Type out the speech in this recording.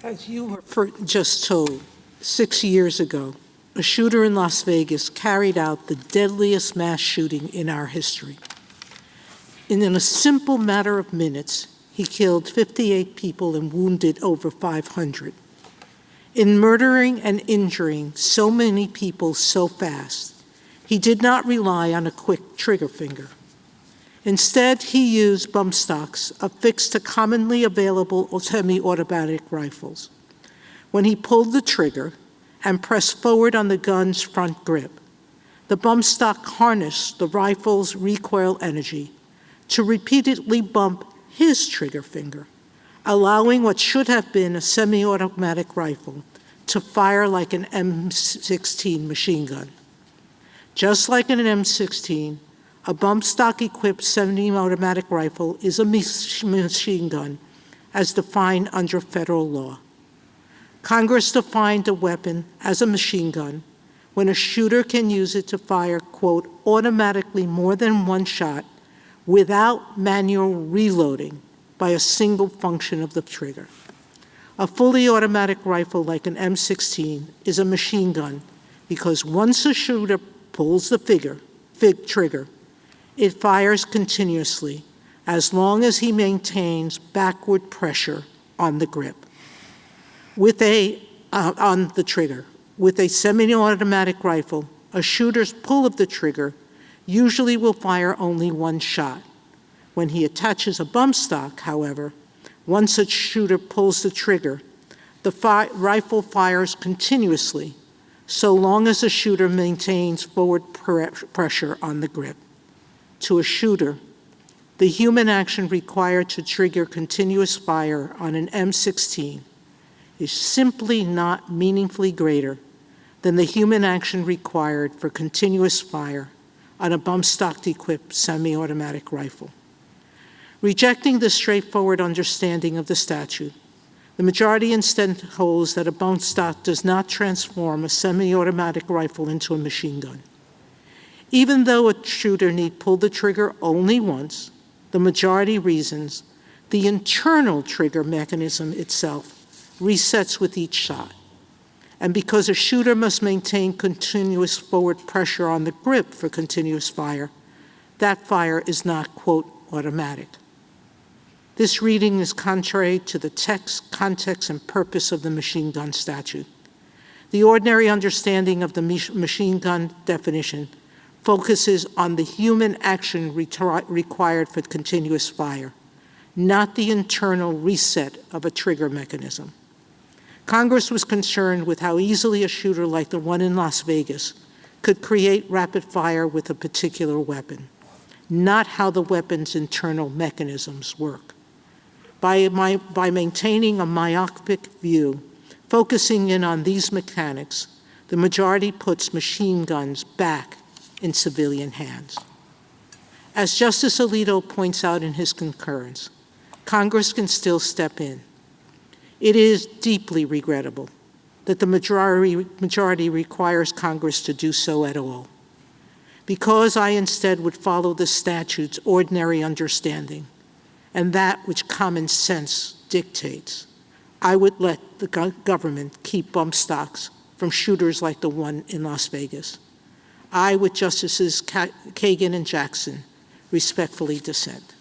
As you were just told, 6 years ago, a shooter in Las Vegas carried out the deadliest mass shooting in our history. In a simple matter of minutes, he killed 58 people and wounded over 500. In murdering and injuring so many people so fast, he did not rely on a quick trigger finger. Instead, he used bump stocks affixed to commonly available semi-automatic rifles. When he pulled the trigger and pressed forward on the gun's front grip, the bump stock harnessed the rifle's recoil energy to repeatedly bump his trigger finger, allowing what should have been a semi-automatic rifle to fire like an M16 machine gun. Just like in an M16, a bump stock-equipped semi-automatic rifle is a machine gun as defined under federal law. Congress defined a weapon as a machine gun when a shooter can use it to fire, quote, automatically more than one shot without manual reloading by a single function of the trigger. A fully automatic rifle like an M16 is a machine gun because once a shooter pulls the trigger, it fires continuously as long as he maintains backward pressure on the grip. On the trigger. With a semi-automatic rifle, a shooter's pull of the trigger usually will fire only one shot. When he attaches a bump stock, however, once a shooter pulls the trigger, the rifle fires continuously, so long as the shooter maintains forward pressure on the grip. To a shooter, the human action required to trigger continuous fire on an M16 is simply not meaningfully greater than the human action required for continuous fire on a bump stock-equipped semi-automatic rifle. Rejecting the straightforward understanding of the statute, the majority instead holds that a bump stock does not transform a semi-automatic rifle into a machine gun. Even though a shooter need pull the trigger only once, the majority reasons the internal trigger mechanism itself resets with each shot. And because a shooter must maintain continuous forward pressure on the grip for continuous fire, that fire is not, quote, automatic. This reading is contrary to the text, context, and purpose of the machine gun statute. The ordinary understanding of the machine gun definition focuses on the human action required for continuous fire, not the internal reset of a trigger mechanism. Congress was concerned with how easily a shooter like the one in Las Vegas could create rapid fire with a particular weapon, not how the weapon's internal mechanisms work. By maintaining a myopic view, focusing in on these mechanics, the majority puts machine guns back in civilian hands. As Justice Alito points out in his concurrence, Congress can still step in. It is deeply regrettable that the majority requires Congress to do so at all. Because I instead would follow the statute's ordinary understanding and that which common sense dictates, I would let the government keep bump stocks from shooters like the one in Las Vegas. I, with Justices Kagan and Jackson, respectfully dissent.